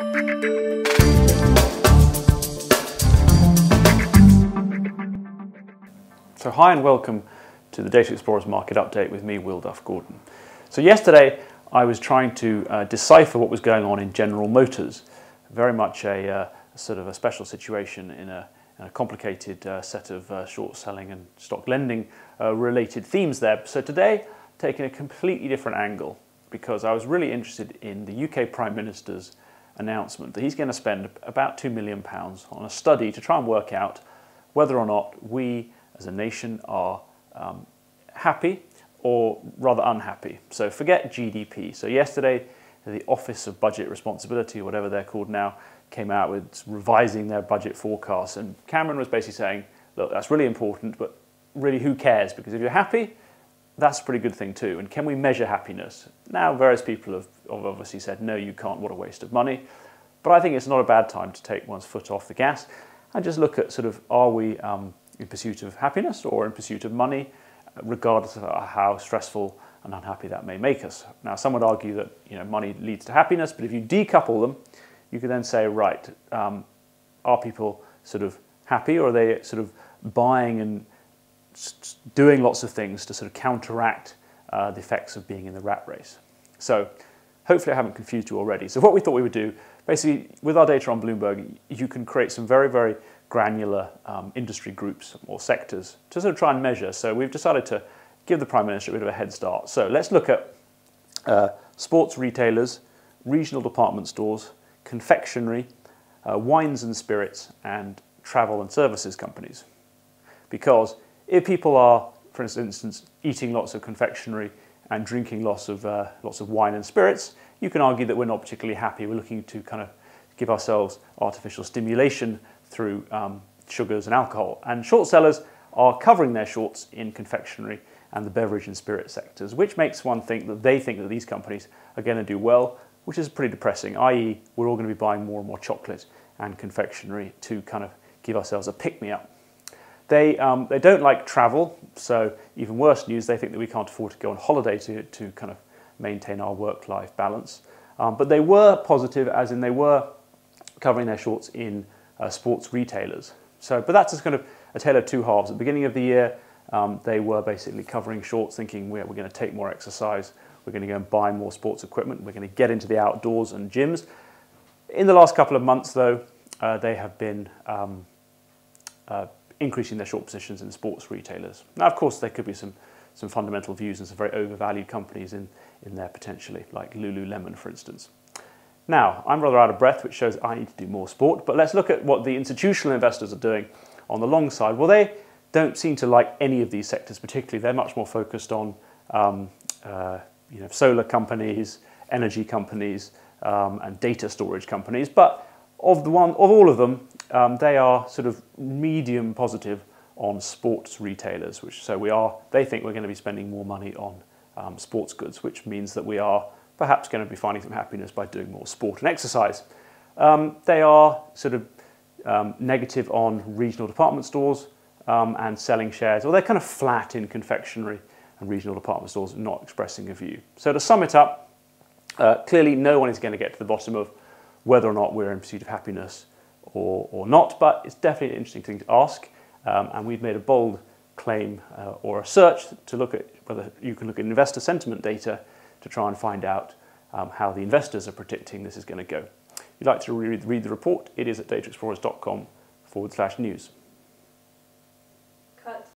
So hi and welcome to the Data Explorers Market Update with me, Will Duff Gordon. So yesterday I was trying to decipher what was going on in General Motors, very much a sort of a special situation in a complicated set of short selling and stock lending related themes there. So today, taking a completely different angle, because I was really interested in the UK Prime Minister's announcement that he's going to spend about £2 million on a study to try and work out whether or not we as a nation are happy or rather unhappy. So forget GDP. So yesterday, the Office of Budget Responsibility, or whatever they're called now, came out with revising their budget forecasts. And Cameron was basically saying, look, that's really important, but really who cares? Because if you're happy, that's a pretty good thing too. And can we measure happiness? Now, various people have obviously said, no, you can't, what a waste of money. But I think it's not a bad time to take one's foot off the gas and just look at sort of, are we in pursuit of happiness or in pursuit of money, regardless of how stressful and unhappy that may make us. Now, some would argue that money leads to happiness, but if you decouple them, you could then say, right, are people sort of happy, or are they sort of buying and doing lots of things to sort of counteract the effects of being in the rat race? So hopefully I haven't confused you already. So what we thought we would do, basically with our data on Bloomberg, you can create some very, very granular industry groups or sectors to sort of try and measure. So we've decided to give the Prime Minister a bit of a head start. So let's look at sports retailers, regional department stores, confectionery, wines and spirits, and travel and services companies. Because if people are, for instance, eating lots of confectionery and drinking lots of wine and spirits, you can argue that we're not particularly happy. We're looking to kind of give ourselves artificial stimulation through sugars and alcohol. And short sellers are covering their shorts in confectionery and the beverage and spirit sectors, which makes one think that they think that these companies are going to do well, which is pretty depressing, i.e. we're all going to be buying more and more chocolate and confectionery to kind of give ourselves a pick-me-up. They don't like travel, so even worse news, they think that we can't afford to go on holiday to kind of maintain our work-life balance. But they were positive, as in they were covering their shorts in sports retailers. But that's just kind of a tale of two halves. At the beginning of the year, they were basically covering shorts, thinking we're going to take more exercise, we're going to go and buy more sports equipment, we're going to get into the outdoors and gyms. In the last couple of months, though, they have been increasing their short positions in sports retailers. Now, of course, there could be some fundamental views and some very overvalued companies in there potentially, like Lululemon, for instance. Now, I'm rather out of breath, which shows I need to do more sport, but let's look at what the institutional investors are doing on the long side. Well, they don't seem to like any of these sectors particularly. They're much more focused on solar companies, energy companies, and data storage companies. But of all of them, they are sort of medium positive on sports retailers, they think we're going to be spending more money on sports goods, which means that we are perhaps going to be finding some happiness by doing more sport and exercise. They are sort of negative on regional department stores and selling shares, or they're kind of flat in confectionery and regional department stores, not expressing a view. So to sum it up, clearly no one is going to get to the bottom of whether or not we're in pursuit of happiness or not, but it's definitely an interesting thing to ask. And we've made a bold claim or a search to look at whether you can look at investor sentiment data to try and find out how the investors are predicting this is going to go. If you'd like to read the report, it is at dataexplorers.com/news.